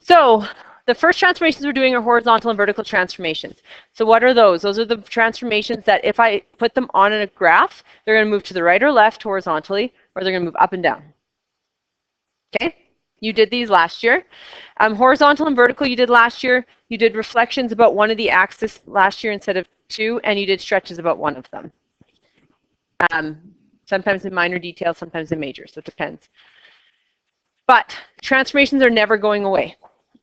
So the first transformations we're doing are horizontal and vertical transformations. So what are those? Those are the transformations that if I put them on a graph, they're going to move to the right or left horizontally, or they're going to move up and down. Okay? You did these last year. Horizontal and vertical you did last year. You did reflections about one of the axes last year instead of two, and you did stretches about one of them. Sometimes in minor detail, sometimes in major, so it depends. But transformations are never going away.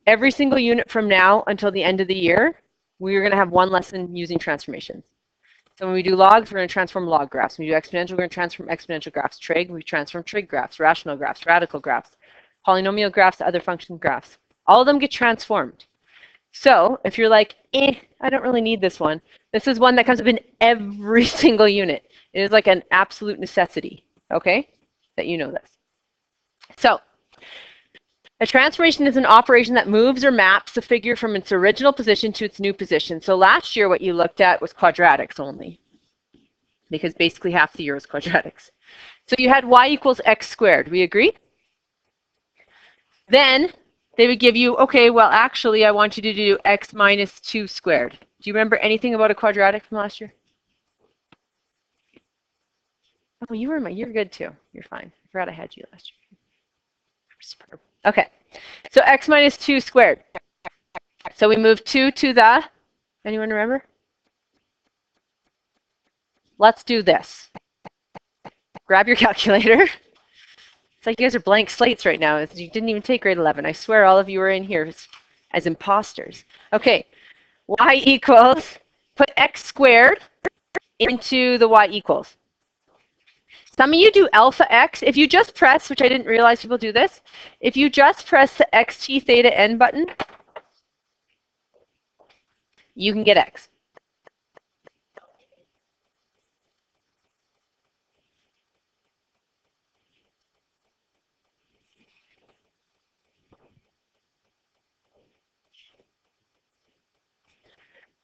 Every single unit from now until the end of the year, we're going to have one lesson using transformations. So when we do logs, we're going to transform log graphs. When we do exponential, we're going to transform exponential graphs. Trig, we transform trig graphs, rational graphs, radical graphs, polynomial graphs, other function graphs. All of them get transformed. So if you're like, I don't really need this one, this is one that comes up in every single unit. It is like an absolute necessity, okay, that you know this. So a transformation is an operation that moves or maps a figure from its original position to its new position. So last year what you looked at was quadratics only, because basically half the year was quadratics. So you had y equals x squared. We agree? Then they would give you, okay, well, actually, I want you to do x minus 2 squared. Do you remember anything about a quadratic from last year? Oh, you're good too. You're fine. I forgot I had you last year. Superb. Okay, so x minus 2 squared. So we move 2 to the, anyone remember? Let's do this. Grab your calculator. It's like you guys are blank slates right now. You didn't even take grade 11. I swear all of you are in here as imposters. Okay, y equals, put x squared into the y equals. Some of you do alpha x. If you just press, which I didn't realize people do this, if you just press the xt theta n button, you can get x.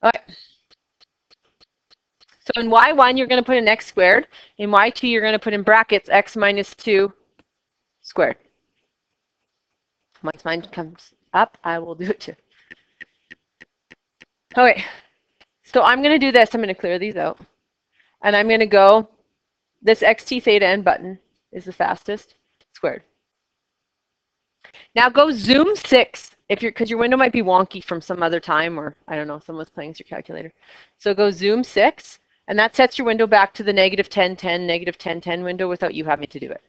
All right. So in y1, you're going to put in x squared. In y2, you're going to put in brackets x minus 2 squared. Once mine comes up, I will do it too. Okay. So I'm going to do this. I'm going to clear these out. And I'm going to go, this xt theta n button is the fastest, squared. Now go zoom 6, because your window might be wonky from some other time, or I don't know, someone's playing with your calculator. So go zoom 6, and that sets your window back to the negative 1010, negative 1010 window without you having to do it.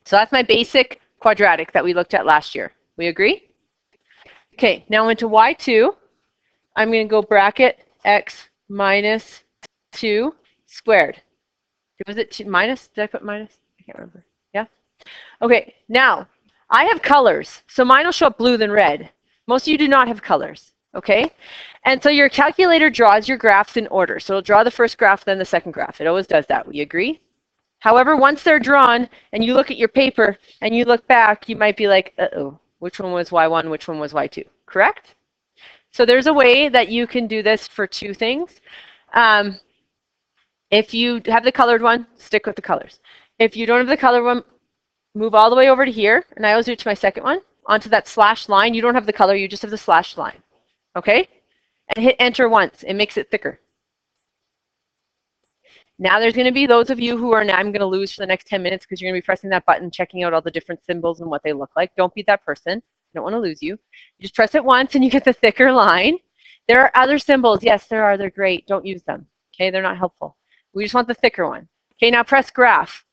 So that's my basic quadratic that we looked at last year. We agree? Okay, now into y2, I'm going to go bracket x minus 2 squared. Was it minus? Did I put minus? I can't remember. Yeah? Okay, now I have colors. So mine will show up blue than red. Most of you do not have colors. Okay? And so your calculator draws your graphs in order. So it'll draw the first graph, then the second graph. It always does that. We agree? However, once they're drawn and you look at your paper and you look back, you might be like, uh-oh, which one was y1, which one was y2? Correct? So there's a way that you can do this for two things. If you have the colored one, stick with the colors. If you don't have the colored one, move all the way over to here, and I always do it to my second one, onto that slash line. You don't have the color, you just have the slash line. Okay? And hit enter once. It makes it thicker. Now there's going to be those of you who are now I'm going to lose for the next 10 minutes because you're going to be pressing that button, checking out all the different symbols and what they look like. Don't be that person. I don't want to lose you. You just press it once and you get the thicker line. There are other symbols. Yes, there are. They're great. Don't use them. Okay, they're not helpful. We just want the thicker one. Okay, now press graph.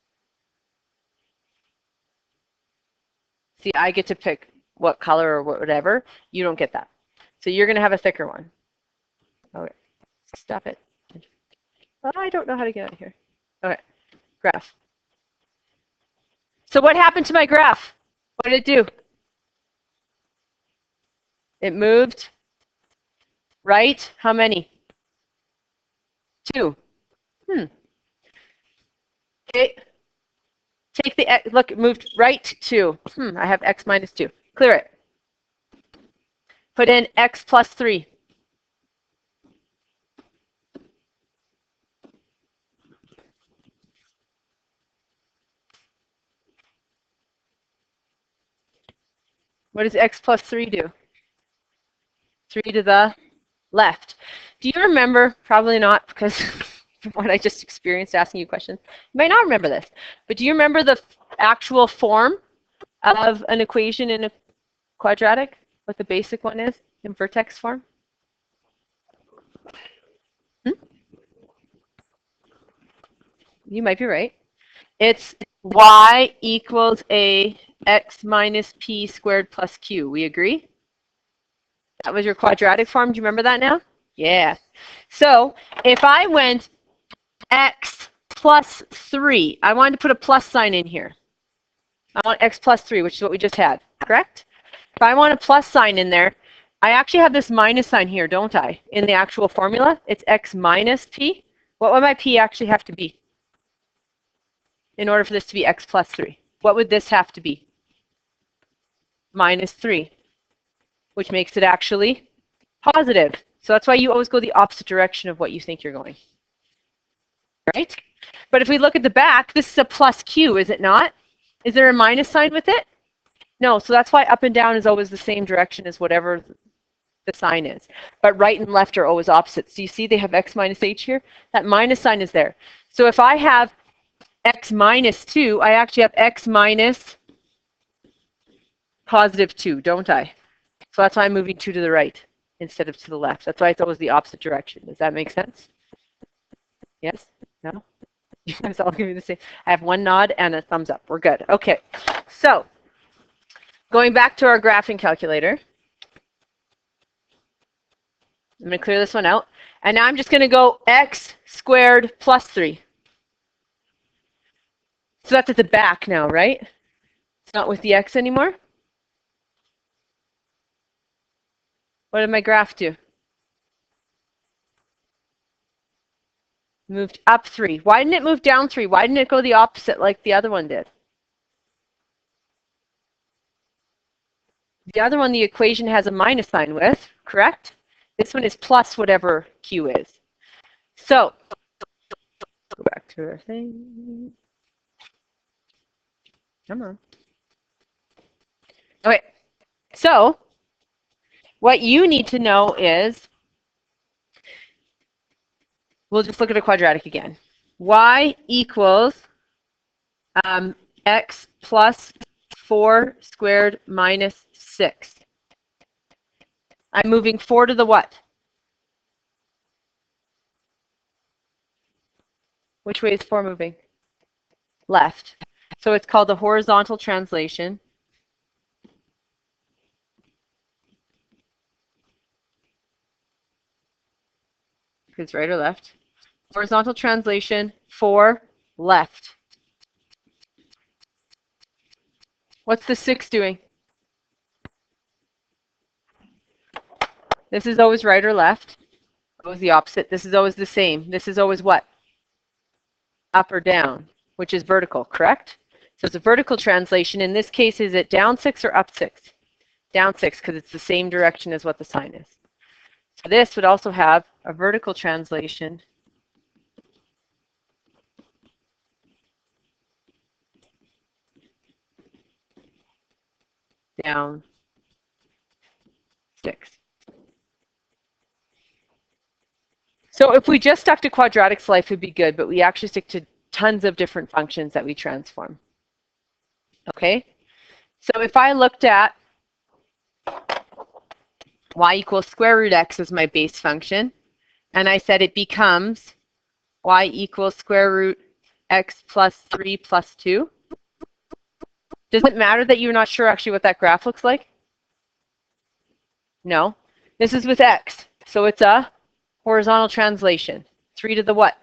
See, I get to pick what color or whatever. You don't get that. So you're going to have a thicker one. Okay, stop it. Oh, I don't know how to get out of here. Okay, graph. So what happened to my graph? What did it do? It moved right. How many? 2. Okay. Take the, look, it moved right 2. I have x minus 2. Clear it. Put in x plus 3. What does x plus 3 do? 3 to the left. Do you remember? Probably not, because from what I just experienced asking you questions. You might not remember this, but do you remember the actual form of an equation in a quadratic? What the basic one is in vertex form? You might be right. It's y equals a x minus p squared plus q. We agree? That was your quadratic form. Do you remember that now? Yeah. So if I went x plus 3, I wanted to put a plus sign in here. I want x plus 3, which is what we just had, correct? If I want a plus sign in there, I actually have this minus sign here, don't I? In the actual formula, it's x minus p. What would my p actually have to be in order for this to be x plus 3? What would this have to be? Minus 3, which makes it actually positive. So that's why you always go the opposite direction of what you think you're going. Right? But if we look at the back, this is a plus q, is it not? Is there a minus sign with it? No, so that's why up and down is always the same direction as whatever the sign is. But right and left are always opposites. Do you see they have x minus h here? That minus sign is there. So if I have x minus 2, I actually have x minus positive 2, don't I? So that's why I'm moving 2 to the right instead of to the left. That's why it's always the opposite direction. Does that make sense? Yes? No? You guys all give me the same. I have one nod and a thumbs up. We're good. Okay. So going back to our graphing calculator. I'm going to clear this one out. And now I'm just going to go x squared plus 3. So that's at the back now, right? It's not with the x anymore. What did my graph do? Moved up 3. Why didn't it move down 3? Why didn't it go the opposite like the other one did? The other one, the equation has a minus sign with, correct? This one is plus whatever q is. So, go back to our thing. Come on. Okay, so what you need to know is, we'll just look at a quadratic again. Y equals x plus 4 squared minus 6. I'm moving 4 to the what? Which way is 4 moving? Left. So it's called the horizontal translation. Because right or left. Horizontal translation, 4 left. What's the 6 doing? This is always right or left. Always the opposite. This is always the same. This is always what? Up or down, which is vertical, correct? So it's a vertical translation. In this case, is it down 6 or up 6? Down 6, because it's the same direction as what the sign is. So this would also have a vertical translation. Down 6. So if we just stuck to quadratics, life would be good, but we actually stick to tons of different functions that we transform. Okay? So if I looked at y equals square root x as my base function, and I said it becomes y equals square root x plus 3 plus 2, does it matter that you're not sure actually what that graph looks like? No. This is with x, so it's a horizontal translation. 3 to the what?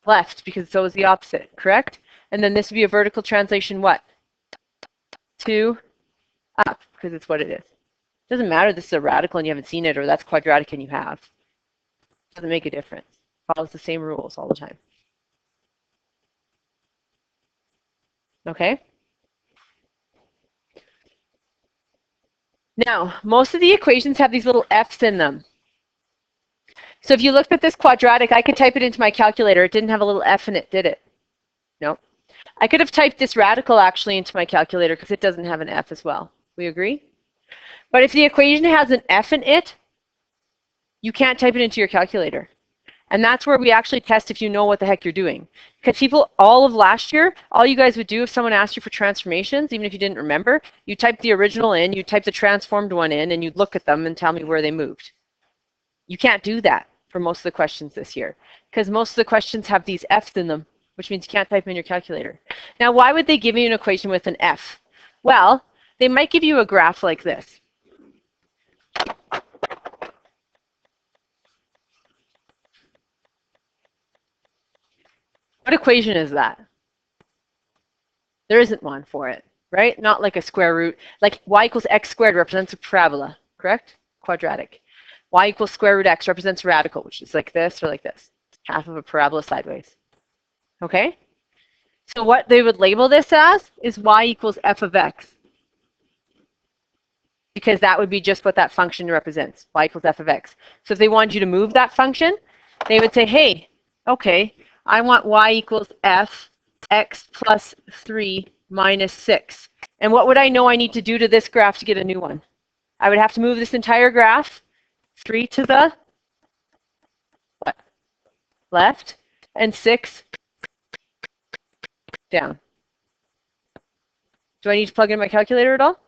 Left, because it's always the opposite, correct? And then this would be a vertical translation what? 2 up, because it's what it is. It doesn't matter if this is a radical and you haven't seen it, or that's quadratic and you have. It doesn't make a difference. It follows the same rules all the time. Okay? Now, most of the equations have these little f's in them. So if you looked at this quadratic, I could type it into my calculator. It didn't have a little f in it, did it? No. I could have typed this radical actually into my calculator because it doesn't have an f as well. We agree? But if the equation has an f in it, you can't type it into your calculator. And that's where we actually test if you know what the heck you're doing. Because people, all of last year, all you guys would do if someone asked you for transformations, even if you didn't remember, you type the original in, you type the transformed one in, and you'd look at them and tell me where they moved. You can't do that for most of the questions this year, because most of the questions have these f's in them, which means you can't type in your calculator. Now, why would they give you an equation with an f? Well, they might give you a graph like this. What equation is that? There isn't one for it, right? Not like a square root. Like y equals x squared represents a parabola, correct? Quadratic. Y equals square root x represents radical, which is like this or like this. Half of a parabola sideways. Okay? So what they would label this as is y equals f of x. Because that would be just what that function represents, y equals f of x. So if they wanted you to move that function, they would say, hey, okay, I want y equals f x plus 3 minus 6. And what would I know I need to do to this graph to get a new one? I would have to move this entire graph 3 to the what? Left and 6 down. Do I need to plug in my calculator at all?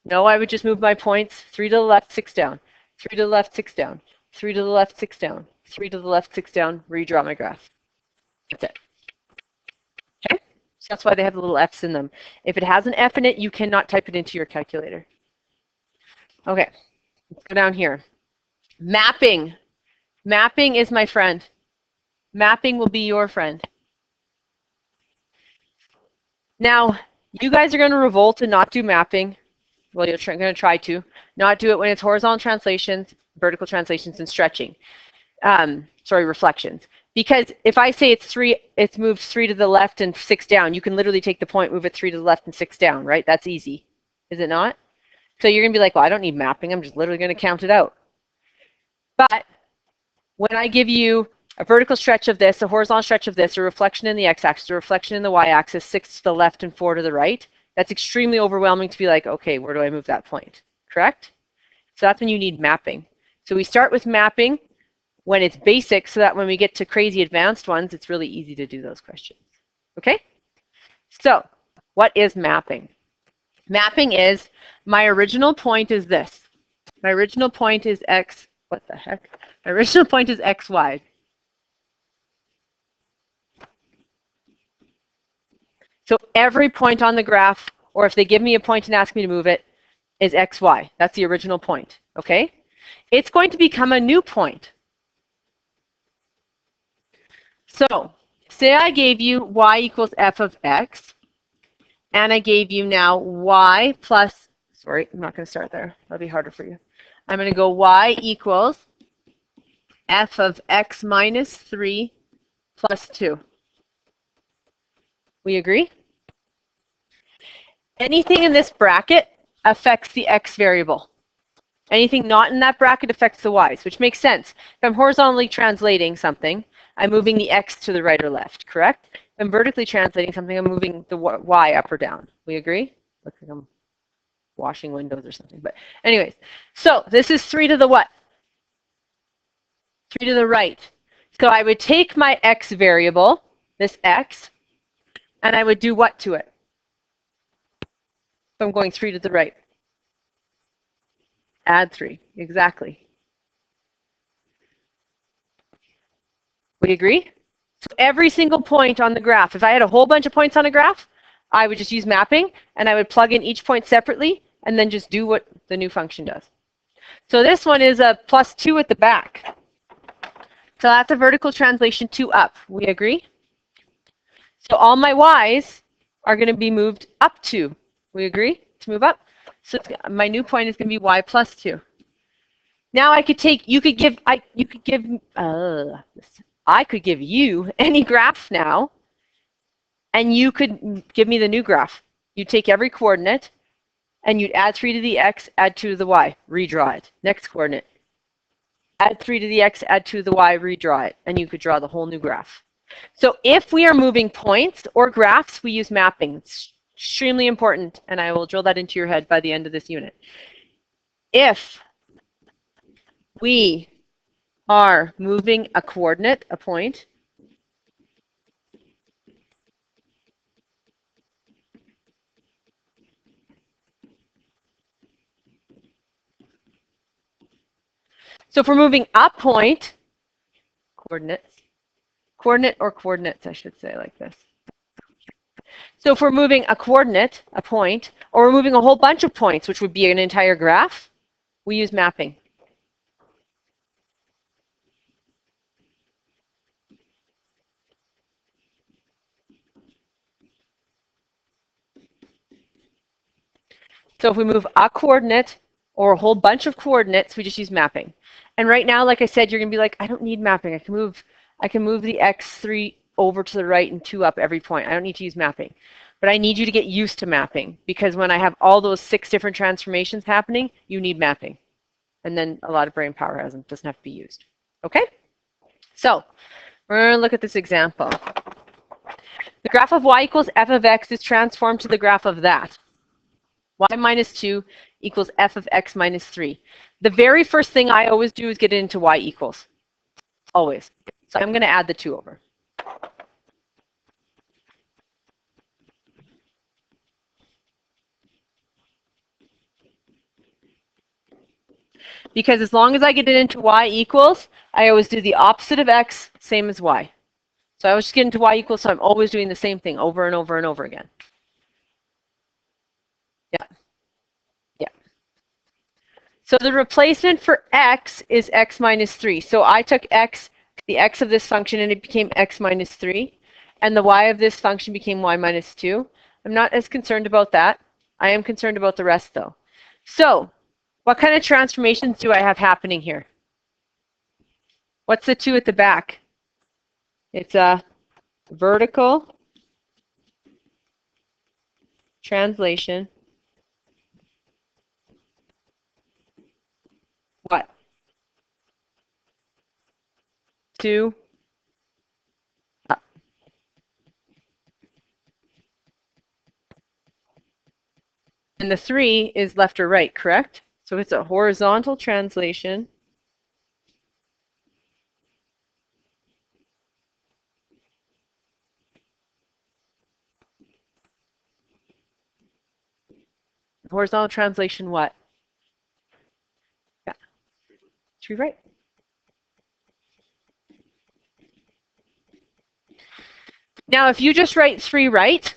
No, I would just move my points 3 to the left, 6 down, 3 to the left, 6 down, 3 to the left, 6 down, 3 to the left, 6 down, redraw my graph. That's it. Okay? So that's why they have the little f's in them. If it has an f in it, you cannot type it into your calculator. Okay, let's go down here. Mapping. Mapping is my friend. Mapping will be your friend. Now, you guys are going to revolt and not do mapping. Well, you're going to try to. Not do it when it's horizontal translations, vertical translations, and stretching. Reflections. Because if I say it's moved 3 to the left and 6 down, you can literally take the point, move it 3 to the left and 6 down, right? That's easy. Is it not? So you're going to be like, well, I don't need mapping. I'm just literally going to count it out. But when I give you a vertical stretch of this, a horizontal stretch of this, a reflection in the x-axis, a reflection in the y-axis, 6 to the left and 4 to the right, that's extremely overwhelming to be like, okay, where do I move that point? Correct? So that's when you need mapping. So we start with mapping when it's basic so that when we get to crazy advanced ones, it's really easy to do those questions. Okay? So what is mapping? Mapping is, my original point is this. My original point is x, what the heck? My original point is xy. So every point on the graph, or if they give me a point and ask me to move it, is xy. That's the original point, okay? It's going to become a new point. So say I gave you y equals f of x, and I gave you now y plus, sorry, I'm not going to start there. That'll be harder for you. I'm going to go y equals f of x minus 3 plus 2. We agree? Anything in this bracket affects the x variable. Anything not in that bracket affects the y's, which makes sense. If I'm horizontally translating something, I'm moving the x to the right or left, correct? If I'm vertically translating something, I'm moving the y up or down. We agree? Looks like I'm washing windows or something. But anyways, so this is 3 to the what? 3 to the right. So I would take my x variable, this x, and I would do what to it? So I'm going 3 to the right. Add 3, exactly. We agree? So every single point on the graph, if I had a whole bunch of points on a graph, I would just use mapping, and I would plug in each point separately, and then just do what the new function does. So this one is a plus 2 at the back. So that's a vertical translation 2 up. We agree? So all my y's are going to be moved up 2. We agree? To move up. So my new point is going to be y plus 2. Now I could take, I could give you any graph now, and you could give me the new graph. You take every coordinate, and you'd add 3 to the x, add 2 to the y, redraw it. Next coordinate. Add 3 to the x, add 2 to the y, redraw it, and you could draw the whole new graph. So if we are moving points or graphs, we use mapping. It's extremely important, and I will drill that into your head by the end of this unit. If we are moving a coordinate, a point, so if we're moving a point, coordinate or coordinates, I should say, like this. So if we're moving a coordinate, a point, or we're moving a whole bunch of points, which would be an entire graph, we use mapping. So if we move a coordinate or a whole bunch of coordinates, we just use mapping. And right now, like I said, you're going to be like, I don't need mapping. I can move the x3 over to the right and 2 up every point. I don't need to use mapping. But I need you to get used to mapping, because when I have all those 6 different transformations happening, you need mapping. And then a lot of brain power doesn't have to be used. Okay? So we're going to look at this example. The graph of y equals f of x is transformed to the graph of that. Y minus 2 equals f of x minus 3. The very first thing I always do is get it into y equals. Always. So I'm going to add the 2 over. Because as long as I get it into y equals, I always do the opposite of x, same as y. So I always just get into y equals, so I'm always doing the same thing over and over and over again. Yeah. Yeah. So the replacement for x is x minus 3. So I took x, the x of this function, and it became x minus 3. And the y of this function became y minus 2. I'm not as concerned about that. I am concerned about the rest, though. So what kind of transformations do I have happening here? What's the 2 at the back? It's a vertical translation. What? 2 up. And the 3 is left or right, correct? So it's a horizontal translation. Horizontal translation what? Yeah. 3 right. Now, if you just write 3 right,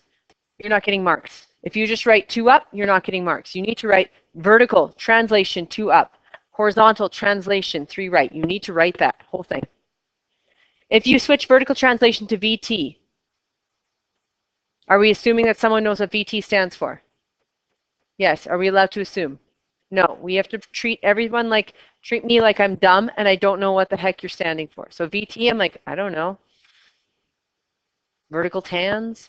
you're not getting marks. If you just write 2 up, you're not getting marks. You need to write vertical translation 2 up, horizontal translation 3 right. You need to write that whole thing. If you switch vertical translation to VT, are we assuming that someone knows what VT stands for? Yes. Are we allowed to assume? No. We have to treat everyone like, treat me like I'm dumb and I don't know what the heck you're standing for. So VT, I'm like, I don't know. Vertical tans,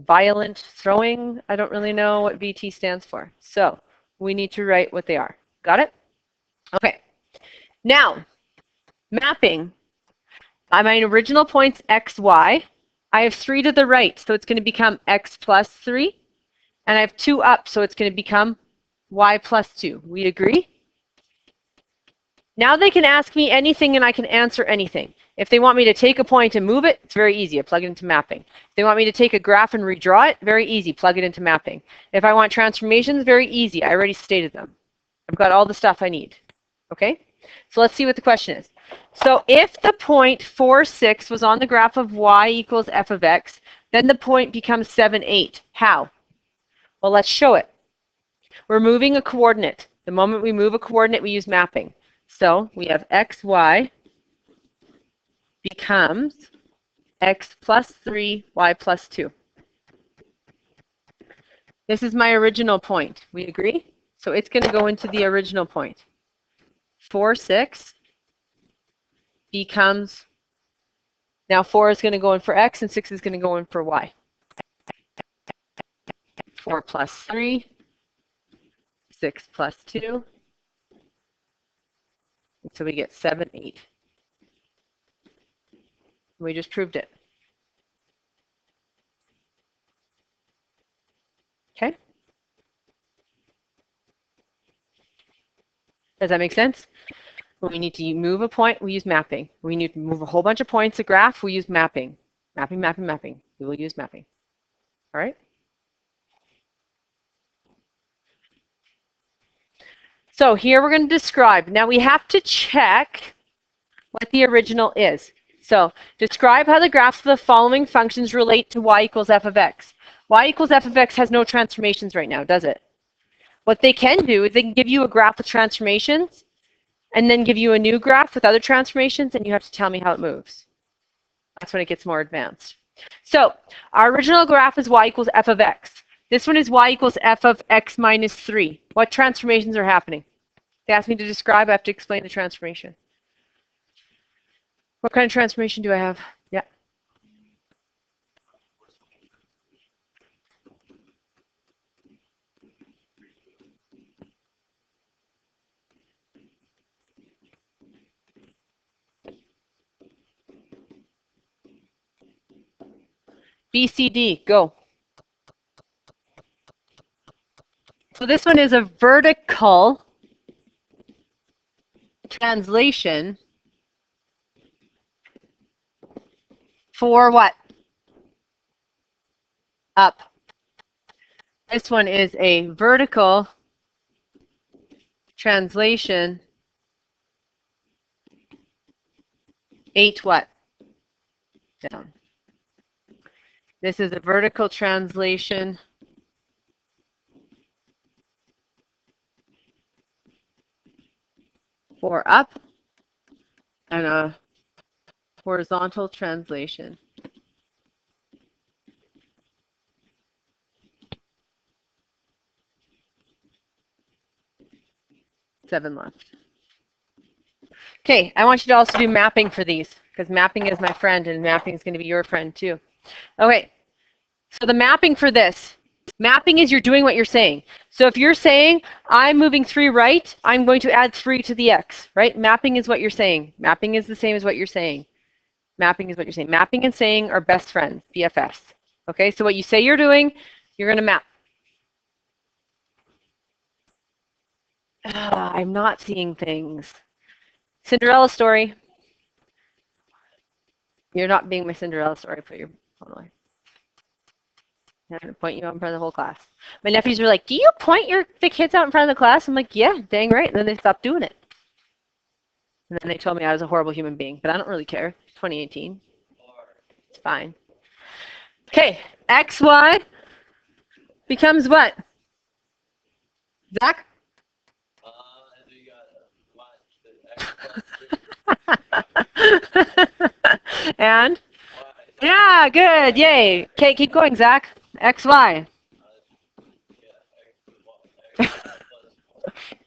violent throwing. I don't really know what VT stands for. So we need to write what they are. Got it? Okay. Now, mapping. My original point's x, y. I have 3 to the right, so it's going to become x plus 3. And I have 2 up, so it's going to become y plus 2. We agree? Now they can ask me anything and I can answer anything. If they want me to take a point and move it, it's very easy. I plug it into mapping. If they want me to take a graph and redraw it, very easy. Plug it into mapping. If I want transformations, very easy. I already stated them. I've got all the stuff I need. Okay? So let's see what the question is. So if the point 4, 6 was on the graph of y equals f of x, then the point becomes 7, 8. How? Well, let's show it. We're moving a coordinate. The moment we move a coordinate, we use mapping. So we have x, y becomes x plus 3, y plus 2. This is my original point. We agree? So it's going to go into the original point. 4, 6 becomes, now 4 is going to go in for x and 6 is going to go in for y. 4 plus 3, 6 plus 2. So we get 7, 8. We just proved it. Okay? Does that make sense? When we need to move a point, we use mapping. We need to move a whole bunch of points, a graph, we use mapping. Mapping, mapping, mapping. We will use mapping. All right? So here we're going to describe. Now we have to check what the original is. So describe how the graphs of the following functions relate to y equals f of x. Y equals f of x has no transformations right now, does it? What they can do is they can give you a graph with transformations and then give you a new graph with other transformations, and you have to tell me how it moves. That's when it gets more advanced. So our original graph is y equals f of x. This one is y equals f of x minus 3. What transformations are happening? They asked me to describe. I have to explain the transformation. What kind of transformation do I have? Yeah. BCD, go. So this one is a vertical translation for what? Up. This one is a vertical translation 8 what? Down. This is a vertical translation for up and a horizontal translation. Seven left. Okay, I want you to also do mapping for these because mapping is my friend and mapping is going to be your friend too. Okay, so the mapping for this. Mapping is you're doing what you're saying. So if you're saying, I'm moving 3 right, I'm going to add 3 to the x, right? Mapping is what you're saying. Mapping is the same as what you're saying. Mapping is what you're saying. Mapping and saying are best friends, BFFs. Okay, so what you say you're doing, you're going to map. I'm not seeing things. Cinderella story. You're not being my Cinderella story. Put your phone away. I'm going to point you out in front of the whole class. My nephews were like, do you point the kids out in front of the class? I'm like, yeah, dang right. And then they stopped doing it. And then they told me I was a horrible human being. But I don't really care. It's 2018. It's fine. Okay, XY becomes what? Zach? And? Yeah, good. Yay. Okay, keep going, Zach. XY.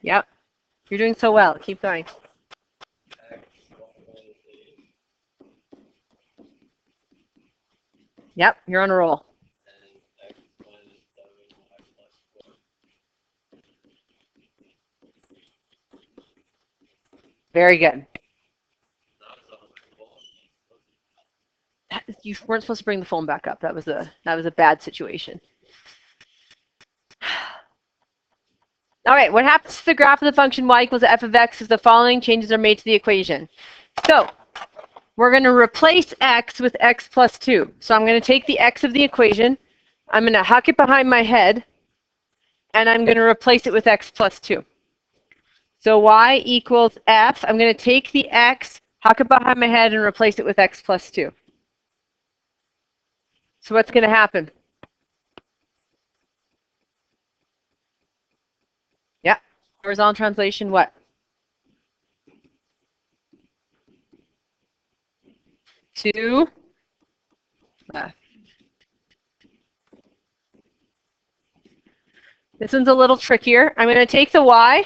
Yep. You're doing so well. Keep going. Yep, you're on a roll. Very good. You weren't supposed to bring the phone back up. That was a bad situation. All right, what happens to the graph of the function y equals f of x if the following changes are made to the equation? So we're going to replace x with x plus 2. So I'm going to take the x of the equation, I'm going to huck it behind my head, and I'm going to replace it with x plus 2. So y equals f. I'm going to take the x, huck it behind my head, and replace it with x plus 2. So what's going to happen? Yeah, horizontal translation, what? 2 left. This one's a little trickier. I'm going to take the y,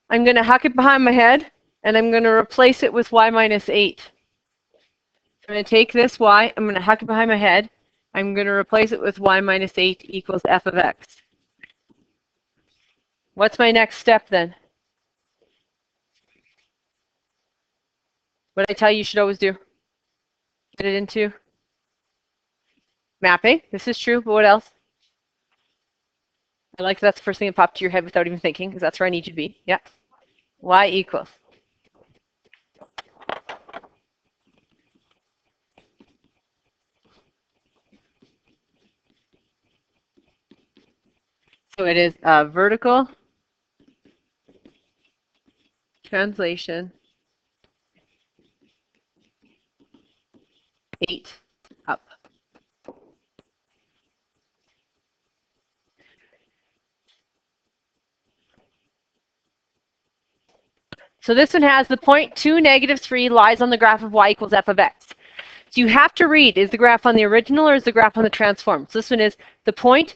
I'm going to huck it behind my head, and I'm going to replace it with y minus 8. I'm going to take this y, I'm going to huck it behind my head, I'm going to replace it with y minus 8 equals f of x. What's my next step then? What did I tell you should always do? get it into mapping. This is true, but what else? I like that's the first thing that popped to your head without even thinking, because that's where I need you to be. Yeah. Y equals. So it is a vertical translation 8 up. So this one has the point 2, -3 lies on the graph of y equals f of x. So you have to read, is the graph on the original or is the graph on the transform? So this one is the point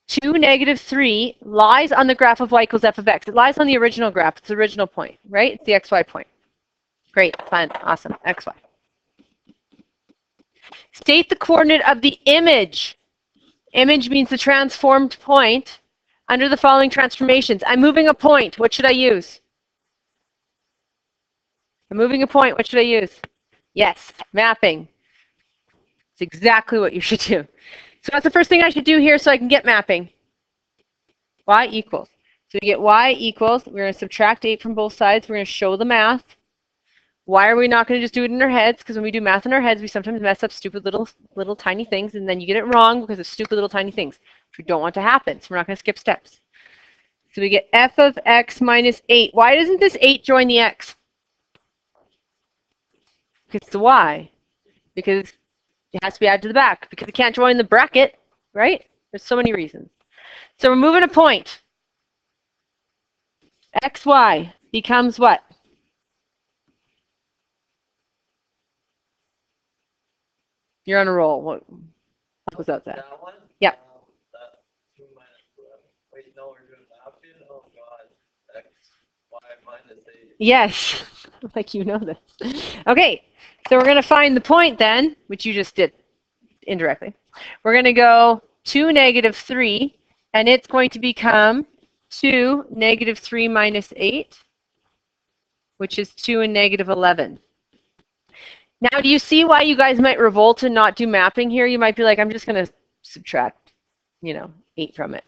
2, -3 lies on the graph of y equals f of x. It lies on the original graph. It's the original point, right? It's the xy point. Great, fun, awesome, xy. State the coordinate of the image. Image means the transformed point under the following transformations. I'm moving a point. What should I use? I'm moving a point. What should I use? Yes, mapping. It's exactly what you should do. So that's the first thing I should do here so I can get mapping. Y equals. So we get y equals, we're going to subtract 8 from both sides. We're going to show the math. Why are we not going to just do it in our heads? Because when we do math in our heads, we sometimes mess up stupid little tiny things, and then you get it wrong because of stupid little tiny things, which we don't want to happen. So we're not going to skip steps. So we get f of x minus 8. Why doesn't this 8 join the x? It's the y. Because it has to be added to the back. Because it can't join the bracket, right? There's so many reasons. So we're moving a point. xy becomes what? You're on a roll. What was that? That one? Yep. Wait, no, we're doing option? Oh, God. X, y minus 8. Yes. Like you know this. Okay. So we're going to find the point then, which you just did indirectly. We're going to go 2, -3, and it's going to become 2, -3 minus 8, which is 2 and -11. Now, do you see why you guys might revolt and not do mapping here? You might be like, I'm just going to subtract, 8 from it.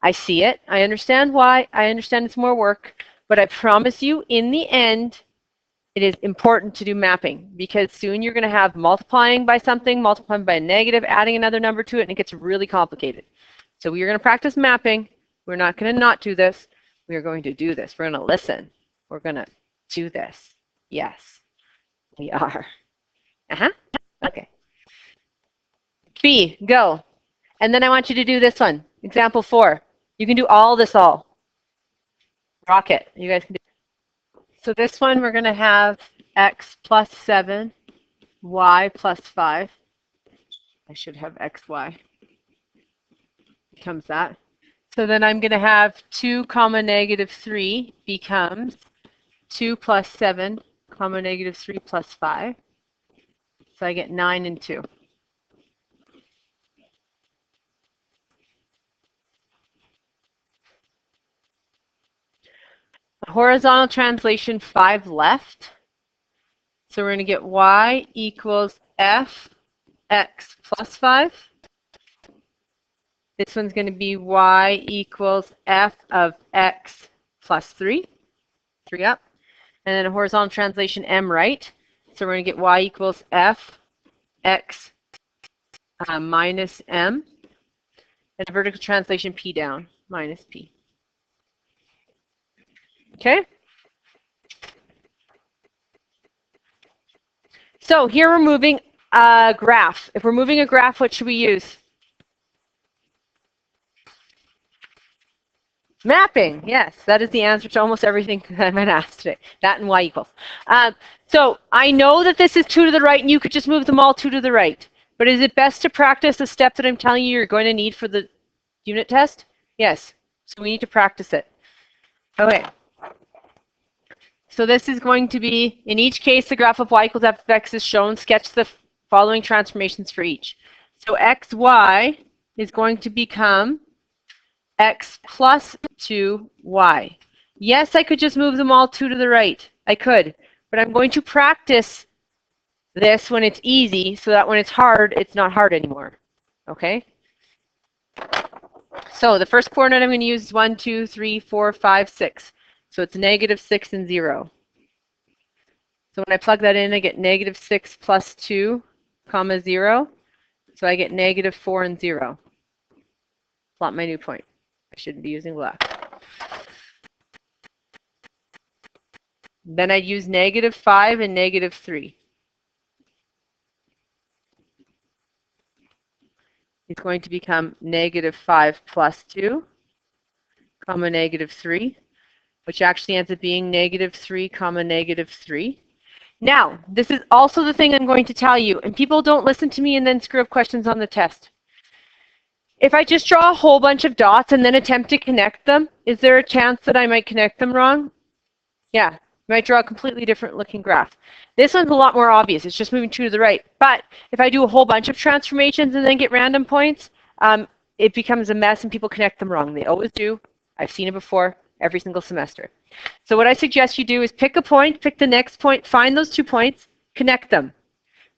I see it. I understand why. I understand it's more work. But I promise you, in the end, it is important to do mapping because soon you're going to have multiplying by something, multiplying by a negative, adding another number to it, and it gets really complicated. So we are going to practice mapping. We're not going to not do this. We are going to do this. We're going to listen. We're going to do this. Yes. We are. Okay. B, go. And then I want you to do this one. Example 4. You can do all this all. Rock it. You guys can do it. So this one we're going to have x plus 7, y plus 5. I should have xy. Becomes that. So then I'm going to have 2, -3 becomes 2 plus 7, -3 plus 5. So I get 9 and 2. Horizontal translation 5 left. So we're going to get y equals f x plus 5. This one's going to be y equals f of x plus 3. 3 up. And then a horizontal translation m right. So we're going to get y equals f x minus m. And a vertical translation p down minus p. Okay? So here we're moving a graph. If we're moving a graph, what should we use? Mapping. Yes, that is the answer to almost everything that I've been asked today. That and y equals. So I know that this is 2 to the right, and you could just move them all 2 to the right. But is it best to practice the step that I'm telling you you're going to need for the unit test? Yes. So we need to practice it. Okay. So this is going to be, in each case, the graph of y equals f of x is shown. Sketch the following transformations for each. So xy is going to become x plus 2y. Yes, I could just move them all 2 to the right. I could. But I'm going to practice this when it's easy so that when it's hard, it's not hard anymore. Okay? So the first coordinate I'm going to use is 1, 2, 3, 4, 5, 6. So it's negative 6 and 0. So when I plug that in, I get negative 6 plus 2, comma 0. So I get negative 4 and 0. Plot my new point. I shouldn't be using black. Then I'd use negative 5 and negative 3. It's going to become negative 5 plus 2, comma negative 3, which actually ends up being negative 3, comma negative 3. Now, this is also the thing I'm going to tell you, and people don't listen to me and then screw up questions on the test. If I just draw a whole bunch of dots and then attempt to connect them, is there a chance that I might connect them wrong? Yeah, I might draw a completely different looking graph. This one's a lot more obvious. It's just moving 2 to the right. But if I do a whole bunch of transformations and then get random points, it becomes a mess and people connect them wrong. They always do. I've seen it before every single semester. So what I suggest you do is pick a point, pick the next point, find those 2 points, connect them.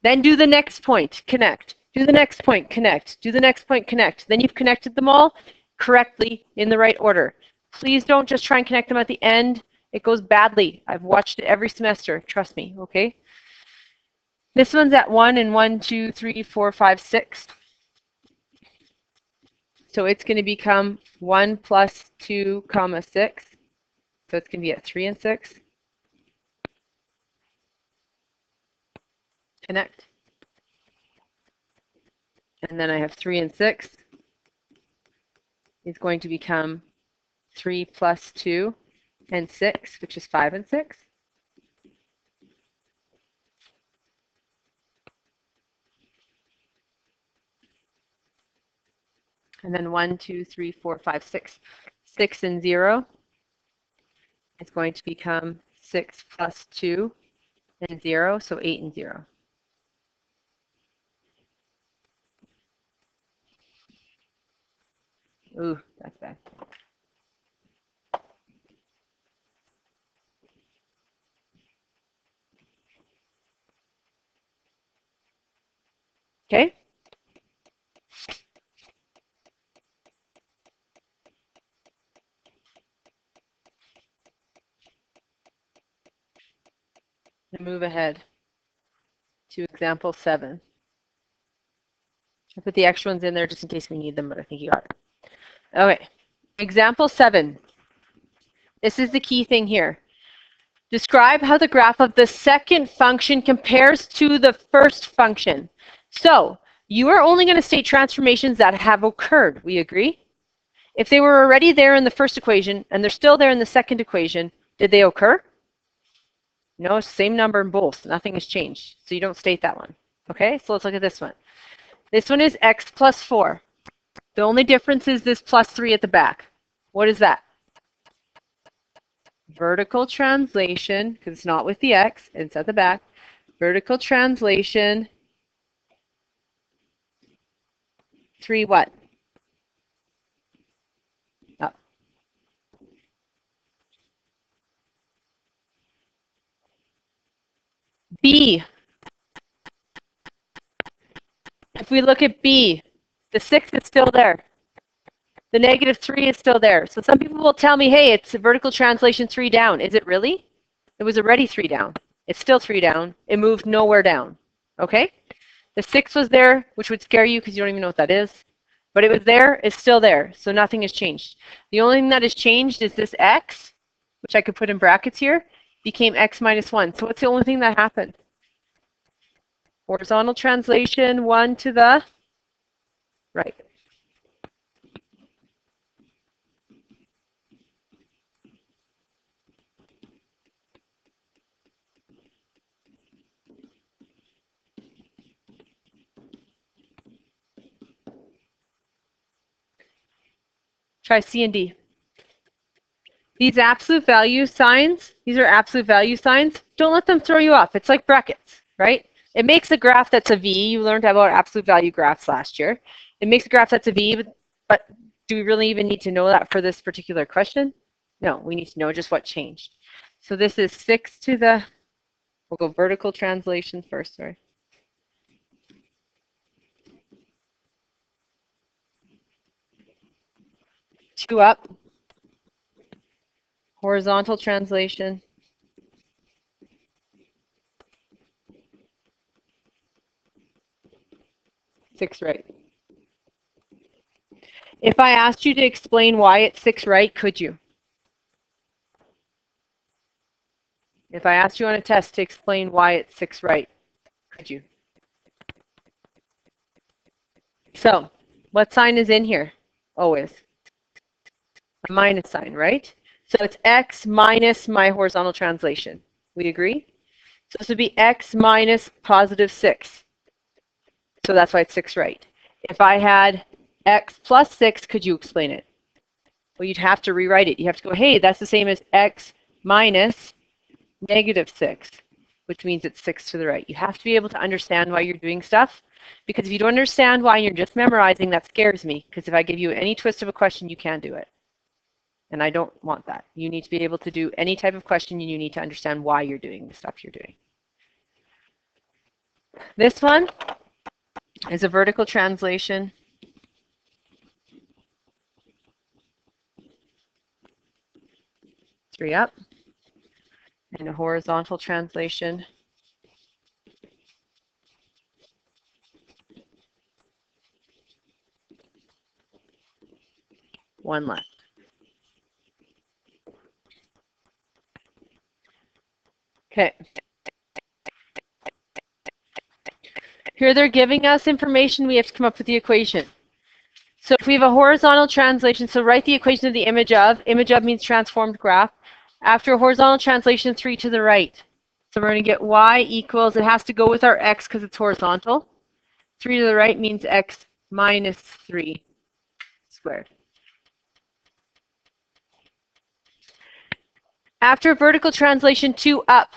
Then do the next point, connect. Do the next point, connect. Do the next point, connect. Then you've connected them all correctly in the right order. Please don't just try and connect them at the end. It goes badly. I've watched it every semester. Trust me, okay? This one's at 1 and 1, 2, 3, 4, 5, 6. So it's going to become 1 plus 2, comma 6. So it's going to be at 3 and 6. Connect. And then I have 3 and 6 is going to become 3 plus 2 and 6, which is 5 and 6. And then 1, 2, 3, 4, 5, 6. 6 and 0 is going to become 6 plus 2 and 0, so 8 and 0. Ooh, that's bad. Okay? Move ahead to example 7. I put the extra ones in there just in case we need them, but I think you got it. Okay, example 7. This is the key thing here. Describe how the graph of the second function compares to the first function. So you are only going to state transformations that have occurred. We agree? If they were already there in the first equation and they're still there in the second equation, did they occur? No, same number in both. Nothing has changed. So you don't state that one. Okay, so let's look at this one. This one is x plus 4. The only difference is this plus 3 at the back. What is that? Vertical translation, because it's not with the x, it's at the back. Vertical translation, 3 what? Up. B. If we look at B, the 6 is still there. The negative 3 is still there. So some people will tell me, hey, it's a vertical translation 3 down. Is it really? It was already 3 down. It's still 3 down. It moved nowhere down. Okay? The 6 was there, which would scare you because you don't even know what that is. But it was there. It's still there. So nothing has changed. The only thing that has changed is this x, which I could put in brackets here, became x minus 1. So what's the only thing that happened? Horizontal translation, 1 to the right. Try C and D. These absolute value signs, these are absolute value signs. Don't let them throw you off. It's like brackets, right? It makes a graph that's a V. You learned about absolute value graphs last year. It makes a graph that's a V, but do we really even need to know that for this particular question? No, we need to know just what changed. So this is 6 to the We'll go vertical translation first, sorry. Two up. Horizontal translation. Six right. If I asked you to explain why it's six right, could you? If I asked you on a test to explain why it's six right, could you? So, what sign is in here? Always. A minus sign, right? So it's x minus my horizontal translation. We agree? So this would be x minus positive 6. So that's why it's 6 right. If I had x plus 6, could you explain it? Well, you'd have to rewrite it. You have to go, hey, that's the same as x minus negative 6, which means it's 6 to the right. You have to be able to understand why you're doing stuff, because if you don't understand why you're just memorizing, that scares me, because if I give you any twist of a question, you can't do it. And I don't want that. You need to be able to do any type of question, and you need to understand why you're doing the stuff you're doing. This one is a vertical translation. Three up. And a horizontal translation. One left. Okay. Here they're giving us information. We have to come up with the equation. So if we have a horizontal translation, so write the equation of the image of. Image of means transformed graph. After a horizontal translation, 3 to the right. So we're going to get y equals, it has to go with our x because it's horizontal. 3 to the right means x minus 3 squared. After vertical translation, 2 up.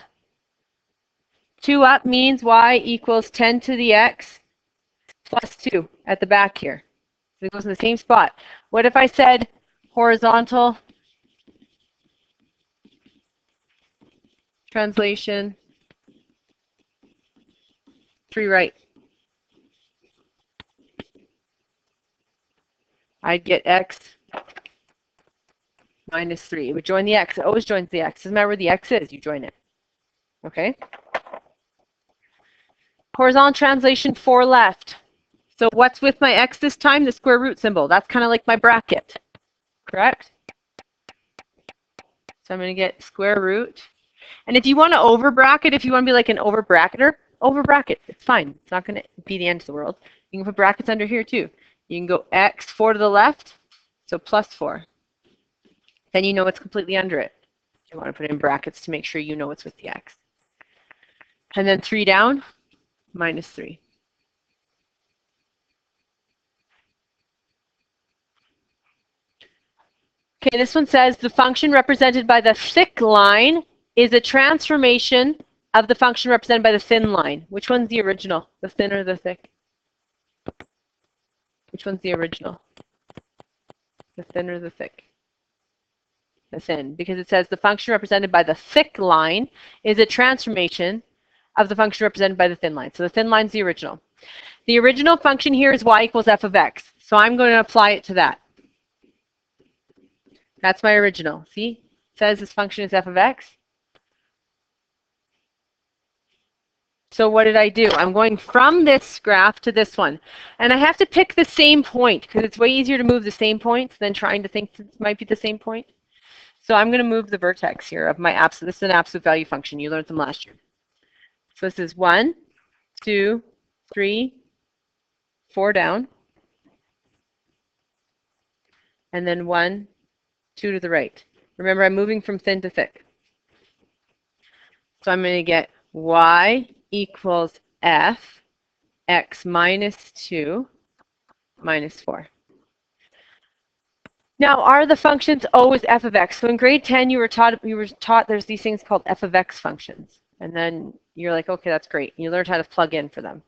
2 up means y equals 10 to the x plus 2 at the back here. So it goes in the same spot. What if I said horizontal translation 3 right? I'd get x minus 3. It would join the x. It always joins the x. Doesn't matter where the x is, you join it. Okay? Horizontal translation 4 left. So what's with my x this time? The square root symbol. That's kind of like my bracket. Correct? So I'm going to get square root. And if you want to over bracket, if you want to be like an over bracketer, over bracket. It's fine. It's not going to be the end of the world. You can put brackets under here too. You can go x 4 to the left, so plus 4. Then you know it's completely under it. You want to put in brackets to make sure you know it's with the x. And then 3 down, minus 3. Okay, this one says the function represented by the thick line is a transformation of the function represented by the thin line. Which one's the original? The thin or the thick? Which one's the original? The thin or the thick? The thin, because it says the function represented by the thick line is a transformation of the function represented by the thin line. So the thin line's the original. The original function here is y equals f of x. So I'm going to apply it to that. That's my original. See? It says this function is f of x. So what did I do? I'm going from this graph to this one. And I have to pick the same point because it's way easier to move the same point than trying to think it might be the same point. So I'm going to move the vertex here of my absolute. This is an absolute value function. You learned them last year. So this is 1, 2, 3, 4 down. And then 1, 2 to the right. Remember, I'm moving from thin to thick. So I'm going to get y equals f x minus 2 minus 4. Now, are the functions always f of x? So in grade 10, you were taught there's these things called f of x functions. And then you're like, okay, that's great. You learned how to plug in for them.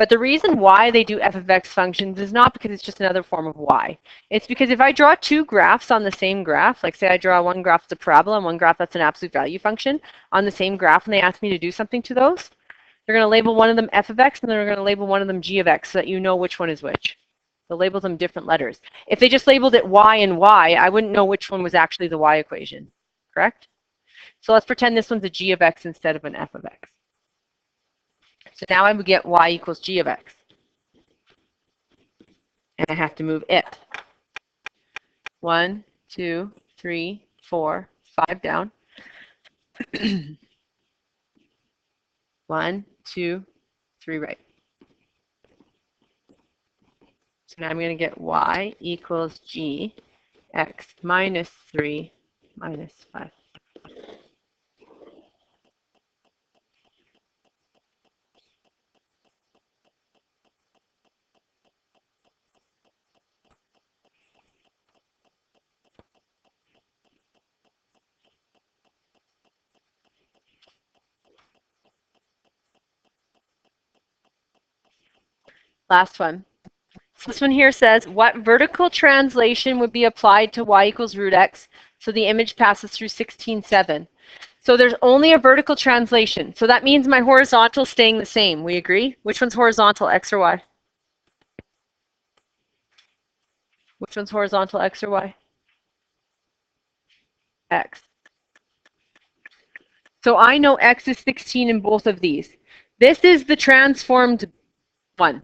But the reason why they do f of x functions is not because it's just another form of y. It's because if I draw two graphs on the same graph, like say I draw one graph that's a parabola and one graph that's an absolute value function on the same graph, and they ask me to do something to those, they're going to label one of them f of x and they're going to label one of them g of x so that you know which one is which. They'll label them different letters. If they just labeled it y and y, I wouldn't know which one was actually the y equation, correct? So let's pretend this one's a g of x instead of an f of x. So now I would get y equals g of x. And I have to move it. 1, 2, 3, 4, 5 down. 1, 2, 3 right. So now I'm going to get y equals g x minus 3 minus 5. Last one. So this one here says, what vertical translation would be applied to y equals root x so the image passes through 16.7? So there's only a vertical translation. So that means my horizontal is staying the same. We agree? Which one's horizontal, x or y? Which one's horizontal, x or y? X. So I know x is 16 in both of these. This is the transformed one.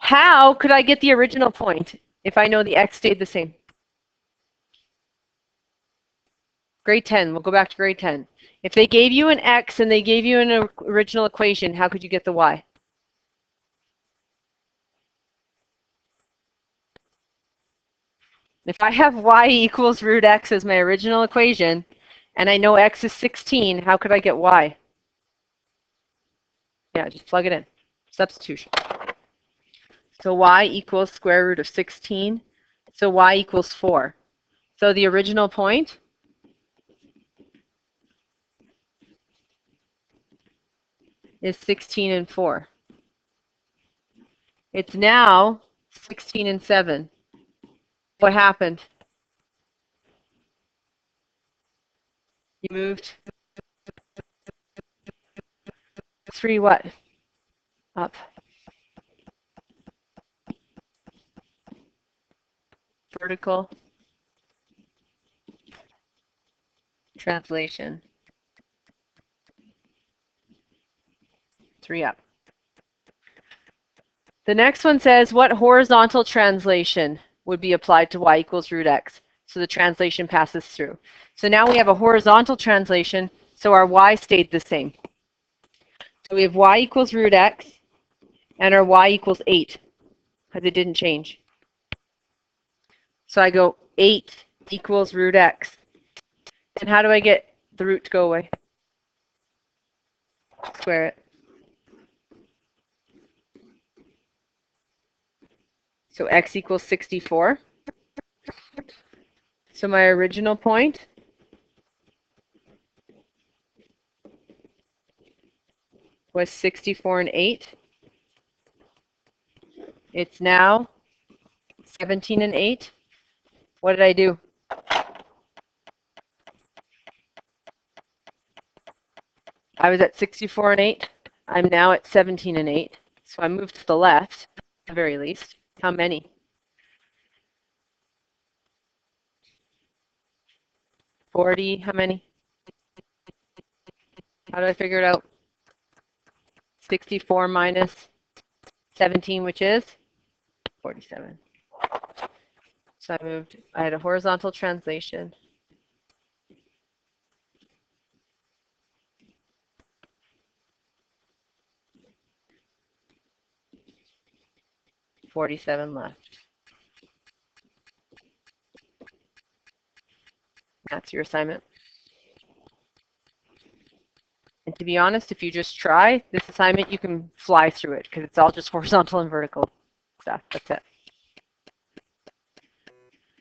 How could I get the original point if I know the x stayed the same? Grade 10, we'll go back to grade 10. If they gave you an x and they gave you an original equation, how could you get the y? If I have y equals root x as my original equation, and I know x is 16, how could I get y? Yeah, just plug it in. Substitution. So y equals square root of 16. So y equals 4. So the original point is 16 and 4. It's now 16 and 7. What happened? You moved 3 what? Up. Vertical translation. 3 up. The next one says, what horizontal translation would be applied to y equals root x? So the translation passes through. So now we have a horizontal translation, so our y stayed the same. So we have y equals root x, and our y equals 8, because it didn't change. So I go 8 equals root x. And how do I get the root to go away? Square it. So x equals 64. So my original point was 64 and 8. It's now 17 and 8. What did I do? I was at 64 and 8. I'm now at 17 and 8. So I moved to the left, at the very least. How many? 40. How many? How do I figure it out? 64 minus 17, which is 47. So I had a horizontal translation. $47 left. That's your assignment. And to be honest, if you just try this assignment, you can fly through it because it's all just horizontal and vertical stuff. That's it.